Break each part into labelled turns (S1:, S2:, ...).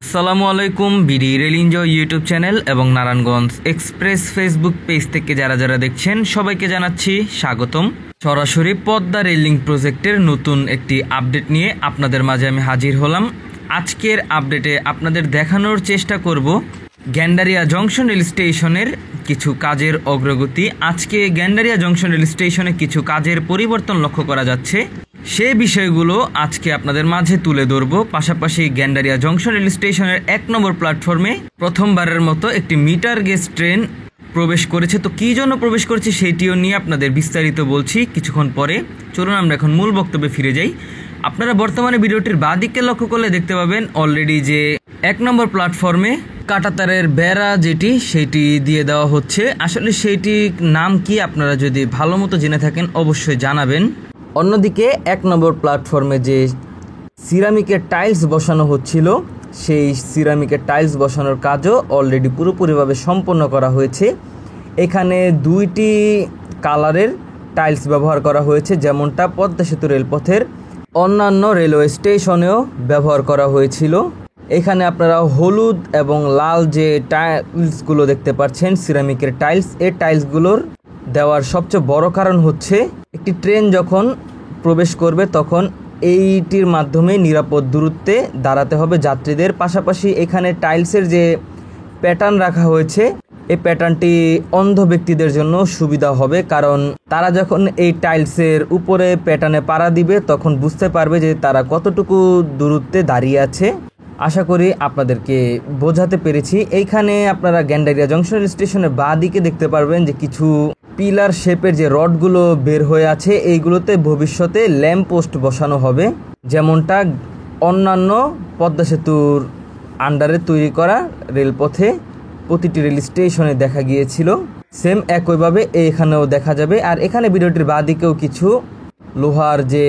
S1: আসসালামু আলাইকুম। BD rail enjoy YouTube channel এবং নারায়ণগঞ্জ এক্সপ্রেস ফেসবুক পেজ থেকে যারা যারা দেখছেন সবাইকে জানাচ্ছি স্বাগতম। সরাসরি পদ্মা রেলিং প্রজেক্টের নতুন একটি আপডেট নিয়ে আপনাদের মাঝে আমি হাজির হলাম। আজকের আপডেটে আপনাদের দেখানোর চেষ্টা করব গ্যান্ডারিয়া জংশন রেল স্টেশনের কিছু কাজের অগ্রগতি। আজকে গ্যান্ডারিয়া জংশন রেল স্টেশনে কিছু কাজের পরিবর্তন লক্ষ্য করা যাচ্ছে, সেই বিষয়গুলো আজকে আপনাদের মাঝে তুলে ধরবো। পাশাপাশি গ্যান্ডারিয়া জংশন রেল স্টেশনের 1 নম্বর প্ল্যাটফর্মে প্রথমবারের মতো একটি মিটার গেজ ট্রেন প্রবেশ করেছে। তো কী জন্য প্রবেশ করেছে সেটিও নিয়ে আপনাদের বিস্তারিত বলছি কিছুক্ষণ পরে। চলুন আমরা এখন মূল বক্তব্যে ফিরে যাই। আপনারা বর্তমানে ভিডিওটির বাঁদিকে লক্ষ্য করলে দেখতে পাবেন অলরেডি যে 1 নম্বর প্ল্যাটফর্মে কাঁটাতারের বেড়া যেটি সেটি দিয়ে দেওয়া হচ্ছে। আসলে সেইটি নাম কি আপনারা যদি ভালো মতো জেনে থাকেন অবশ্যই জানাবেন। অন্যদিকে 1 নম্বর প্ল্যাটফর্মে যে সিরামিকের টাইলস বসানো হচ্ছিল সেই সিরামিকের টাইলস বসানোর কাজও অলরেডি পুরোপুরিভাবে সম্পন্ন করা হয়েছে। এখানে 2টি কালারের টাইলস ব্যবহার করা হয়েছে, যেমনটা পদ্মা সেতু রেলপথের অন্যান্য রেলওয়ে স্টেশনেও ব্যবহার করা হয়েছিল। এখানে আপনারা হলুদ এবং লাল যে টাইলসগুলো দেখতে পাচ্ছেন সিরামিকের টাইলস, এই টাইলসগুলোর দেওয়ার সবচেয়ে বড় কারণ হচ্ছে একটি ট্রেন যখন প্রবেশ করবে তখন এইটির মাধ্যমে নিরাপদ দূরত্বে দাঁড়াতে হবে যাত্রীদের। পাশাপাশি এখানে টাইলসের যে প্যাটার্ন রাখা হয়েছে এই প্যাটার্নটি অন্ধ ব্যক্তিদের জন্য সুবিধা হবে, কারণ তারা যখন এই টাইলসের উপরে প্যাটার্নে পাড়া দিবে তখন বুঝতে পারবে যে তারা কতটুকু দূরত্বে দাঁড়িয়ে আছে। আশা করি আপনাদেরকে বোঝাতে পেরেছি। এইখানে আপনারা গ্যান্ডারিয়া জংশন স্টেশনের বাঁ দিকে দেখতে পারবেন যে কিছু পিলার শেপের যে রডগুলো বের হয়ে আছে, এইগুলোতে ভবিষ্যতে ল্যাম্প পোস্ট বসানো হবে, যেমনটা অন্যান্য পদ্মা সেতুর আন্ডারে তৈরি করা রেলপথে প্রতিটি রেল স্টেশনে দেখা গিয়েছিল। সেম একইভাবে এখানেও দেখা যাবে। আর এখানে ভিডিওটির বাঁ দিকেও কিছু লোহার যে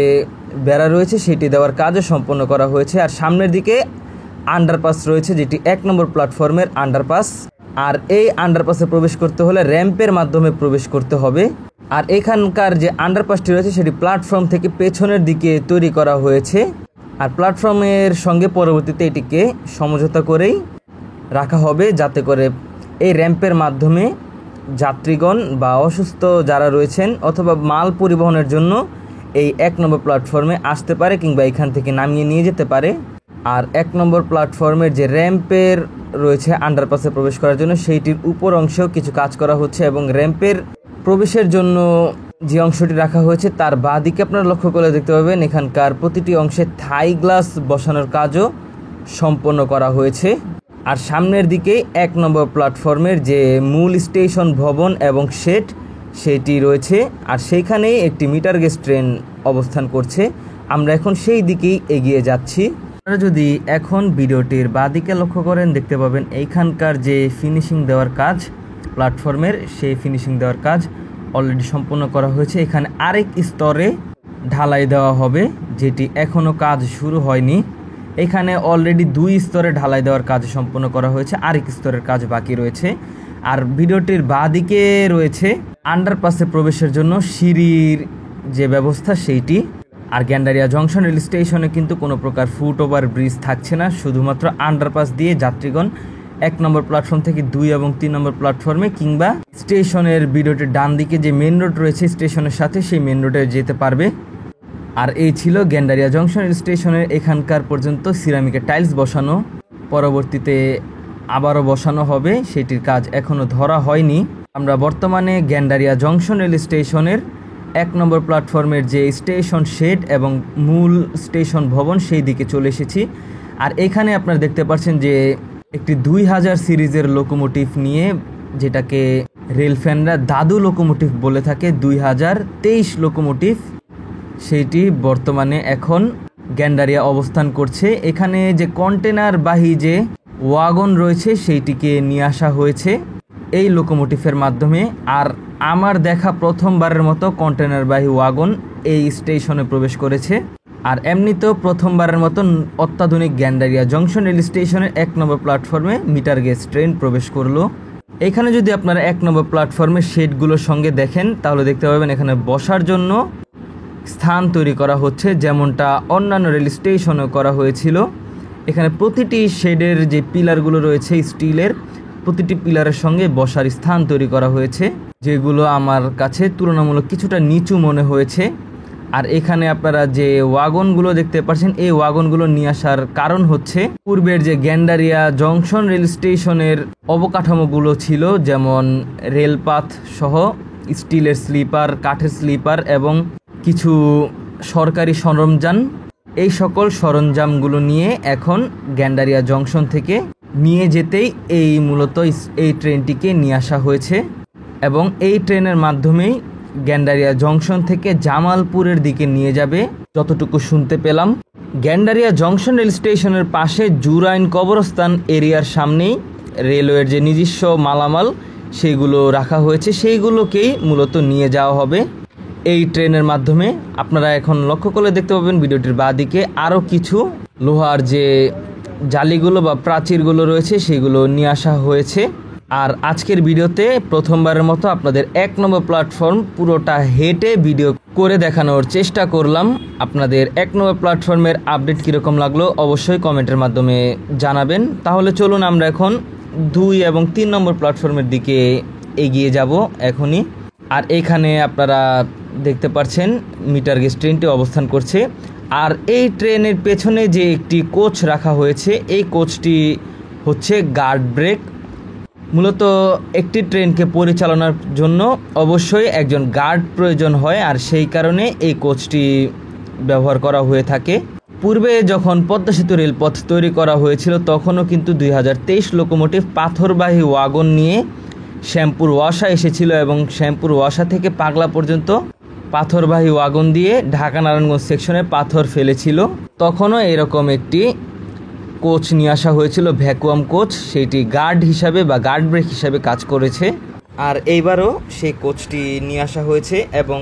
S1: বেড়া রয়েছে সেটি দেওয়ার কাজও সম্পন্ন করা হয়েছে। আর সামনের দিকে আন্ডারপাস রয়েছে, যেটি 1 নম্বর প্ল্যাটফর্মের আন্ডারপাস। আর এই আন্ডারপাসে প্রবেশ করতে হলে র্যাম্পের মাধ্যমে প্রবেশ করতে হবে। আর এখানকার যে আন্ডারপাসটি রয়েছে সেটি প্ল্যাটফর্ম থেকে পেছনের দিকে তৈরি করা হয়েছে। আর প্ল্যাটফর্মের সঙ্গে পরবর্তীতে এটিকে সমঝোতা করেই রাখা হবে, যাতে করে এই র্যাম্পের মাধ্যমে যাত্রীগণ বা অসুস্থ যারা রয়েছেন অথবা মাল পরিবহনের জন্য এই 1 নম্বর প্ল্যাটফর্মে আসতে পারে কিংবা এখান থেকে নামিয়ে নিয়ে যেতে পারে। আর 1 নম্বর প্ল্যাটফর্মের যে র্যাম্পের রয়েছে আন্ডারপাসে প্রবেশ করার জন্য সেইটির উপর অংশেও কিছু কাজ করা হচ্ছে, এবং র্যাম্পের প্রবেশের জন্য যে অংশটি রাখা হয়েছে তার বাঁ দিকে আপনারা লক্ষ্য করে দেখতে পাবেন এখানকার প্রতিটি অংশে থাই গ্লাস বসানোর কাজও সম্পন্ন করা হয়েছে। আর সামনের দিকে 1 নম্বর প্ল্যাটফর্মের যে মূল স্টেশন ভবন এবং শেড সেটি রয়েছে, আর সেইখানেই একটি মিটার গেজ ট্রেন অবস্থান করছে। আমরা এখন সেই দিকেই এগিয়ে যাচ্ছি। আপনারা যদি এখন ভিডিওটির বাঁদিকে লক্ষ্য করেন দেখতে পাবেন এইখানকার যে ফিনিশিং দেওয়ার কাজ প্ল্যাটফর্মের, সেই ফিনিশিং দেওয়ার কাজ অলরেডি সম্পন্ন করা হয়েছে। এখানে আরেক স্তরে ঢালাই দেওয়া হবে, যেটি এখনও কাজ শুরু হয়নি। এখানে অলরেডি 2 স্তরে ঢালাই দেওয়ার কাজ সম্পন্ন করা হয়েছে, আরেক স্তরের কাজ বাকি রয়েছে। আর ভিডিওটির বাঁদিকে রয়েছে আন্ডারপাসে প্রবেশের জন্য সিঁড়ির যে ব্যবস্থা সেইটি। আর গ্যান্ডারিয়া জংশন রেল স্টেশনে কিন্তু কোনো প্রকার ফুট ওভার ব্রিজ থাকছে না, শুধুমাত্র আন্ডারপাস দিয়ে যাত্রীগণ 1 নম্বর প্ল্যাটফর্ম থেকে 2 এবং 3 নম্বর প্ল্যাটফর্মে কিংবা স্টেশনের ভিডিওটির ডান দিকে যে মেন রোড রয়েছে স্টেশনের সাথে সেই মেন রোডে যেতে পারবে। আর এই ছিল গ্যান্ডারিয়া জংশন রেল স্টেশনের এখানকার পর্যন্ত সিরামিকের টাইলস বসানো, পরবর্তীতে আবারও বসানো হবে, সেটির কাজ এখনও ধরা হয়নি। আমরা বর্তমানে গ্যান্ডারিয়া জংশন রেল স্টেশনের 1 নম্বর প্ল্যাটফর্মের যে স্টেশন শেড এবং মূল স্টেশন ভবন সেই দিকে চলে এসেছি। আর এখানে আপনারা দেখতে পাচ্ছেন যে একটি 2000 সিরিজের লোকোমোটিভ নিয়ে, যেটাকে রেল ফ্যানরা দাদু লোকোমোটিভ বলে থাকে, 2023 লোকোমোটিভ, সেইটি বর্তমানে এখন গ্যান্ডারিয়া অবস্থান করছে। এখানে যে কন্টেনার বাহী যে ওয়াগন রয়েছে সেইটিকে নিয়ে আসা হয়েছে এই লোকোমোটিভের মাধ্যমে। আর আমার দেখা প্রথমবারের মতো কন্টেনারবাহী ওয়াগন এই স্টেশনে প্রবেশ করেছে। আর এমনিতেও প্রথমবারের মতো অত্যাধুনিক গ্যান্ডারিয়া জংশন রেল স্টেশনের 1 নম্বর প্ল্যাটফর্মে মিটার গেজ ট্রেন প্রবেশ করলো। এখানে যদি আপনারা 1 নম্বর প্ল্যাটফর্মের শেডগুলোর সঙ্গে দেখেন তাহলে দেখতে পাবেন এখানে বসার জন্য স্থান তৈরি করা হচ্ছে, যেমনটা অন্যান্য রেল স্টেশনেও করা হয়েছিল। এখানে প্রতিটি শেডের যে পিলারগুলো রয়েছে স্টিলের, প্রতিটি পিলারের সঙ্গে বসার স্থান তৈরি করা হয়েছে, যেগুলো আমার কাছে তুলনামূলক কিছুটা নিচু মনে হয়েছে। আর এখানে আপনারা যে ওয়াগনগুলো দেখতে পাচ্ছেন, এই ওয়াগনগুলো নিয়ে আসার কারণ হচ্ছে পূর্বের যে গ্যান্ডারিয়া জংশন রেল স্টেশনের অবকাঠামোগুলো ছিল, যেমন রেলপাথ সহ স্টিলের স্লিপার, কাঠের স্লিপার এবং কিছু সরকারি সরঞ্জাম, এই সকল সরঞ্জামগুলো নিয়ে এখন গ্যান্ডারিয়া জংশন থেকে নিয়ে যেতেই এই মূলত এই ট্রেনটিকে নিয়ে আসা হয়েছে। এবং এই ট্রেনের মাধ্যমেই গ্যান্ডারিয়া জংশন থেকে জামালপুরের দিকে নিয়ে যাবে যতটুকু শুনতে পেলাম। গ্যান্ডারিয়া জংশন রেল স্টেশনের পাশে জুরাইন কবরস্থান এরিয়ার সামনেই রেলওয়ের যে নিজস্ব মালামাল সেইগুলো রাখা হয়েছে, সেইগুলোকেই মূলত নিয়ে যাওয়া হবে এই ট্রেনের মাধ্যমে। আপনারা এখন লক্ষ্য করলে দেখতে পাবেন ভিডিওটির বাঁদিকে আরও কিছু লোহার যে জালিগুলো বা প্রাচীরগুলো রয়েছে সেগুলো নিয়ে আসা হয়েছে। আর আজকের ভিডিওতে প্রথমবারের মতো আপনাদের 1 নম্বর প্ল্যাটফর্ম পুরোটা হেঁটে ভিডিও করে দেখানোর চেষ্টা করলাম। আপনাদের 1 নম্বর প্ল্যাটফর্মের আপডেট কীরকম লাগলো অবশ্যই কমেন্টের মাধ্যমে জানাবেন। তাহলে চলুন আমরা এখন 2 এবং 3 নম্বর প্ল্যাটফর্মের দিকে এগিয়ে যাব এখনই। আর এখানে আপনারা দেখতে পাচ্ছেন মিটার গেজ ট্রেনটি অবস্থান করছে। আর এই ট্রেনের পেছনে যে একটি কোচ রাখা হয়েছে, এই কোচটি হচ্ছে গার্ড ব্রেক। মূলত একটি ট্রেনকে পরিচালনার জন্য অবশ্যই একজন গার্ড প্রয়োজন হয়, আর সেই কারণে এই কোচটি ব্যবহার করা হয়ে থাকে। পূর্বে যখন পদ্মা সেতু রেলপথ তৈরি করা হয়েছিল তখনও কিন্তু 2023 লোকোমোটিভ পাথরবাহী ওয়াগন নিয়ে শ্যামপুর ওয়াসা এসেছিল এবং শ্যামপুর ওয়াসা থেকে পাগলা পর্যন্ত পাথরবাহী ওয়াগন দিয়ে ঢাকা নারায়ণগঞ্জ সেকশনে পাথর ফেলেছিল। তখনও এরকম একটি কোচ নিয়ে আসা হয়েছিল, ভ্যাকুয়াম কোচ, সেইটি গার্ড হিসাবে বা গার্ড ব্রেক হিসাবে কাজ করেছে। আর এইবারও সেই কোচটি নিয়ে আসা হয়েছে এবং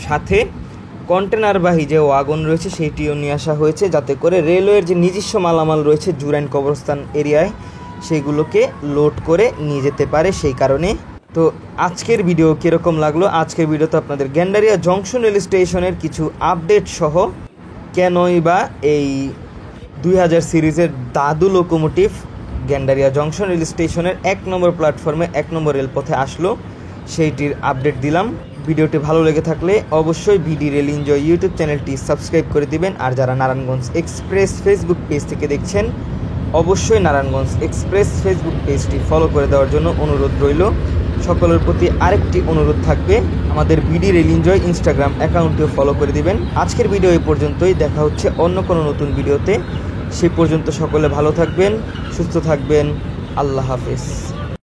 S1: সাথে কন্টেনারবাহী যে ওয়াগন রয়েছে সেইটিও নিয়ে আসা হয়েছে, যাতে করে রেলওয়ের যে নিজস্ব মালামাল রয়েছে জুরাইন কবরস্থান এরিয়ায় সেইগুলোকে লোড করে নিয়ে যেতে পারে। সেই কারণে তো আজকের ভিডিও কীরকম লাগলো, আজকের ভিডিওতে আপনাদের গ্যান্ডারিয়া জংশন রেল স্টেশনের কিছু আপডেট সহ কেনই বা এই 2000 সিরিজের দাদু লোকোমোটিভ গ্যান্ডারিয়া জংশন রেল স্টেশনের 1 নম্বর প্ল্যাটফর্মে 1 নম্বর রেলপথে আসলো সেইটির আপডেট দিলাম। ভিডিওটি ভালো লেগে থাকলে অবশ্যই বিডি রেল এনজয় ইউটিউব চ্যানেলটি সাবস্ক্রাইব করে দিবেন। আর যারা নারায়ণগঞ্জ এক্সপ্রেস ফেসবুক পেজ থেকে দেখছেন অবশ্যই নারায়ণগঞ্জ এক্সপ্রেস ফেসবুক পেজটি ফলো করে দেওয়ার জন্য অনুরোধ রইল। সকলের প্রতি আরেকটি অনুরোধ থাকবে, আমাদের বিডি রেল এনজয় ইনস্টাগ্রাম অ্যাকাউন্টটিও ফলো করে দিবেন। আজকের ভিডিও এই পর্যন্তই, দেখা হচ্ছে অন্য কোনো নতুন ভিডিওতে। সেই পর্যন্ত সকলে ভালো থাকবেন, সুস্থ থাকবেন। আল্লাহ হাফেজ।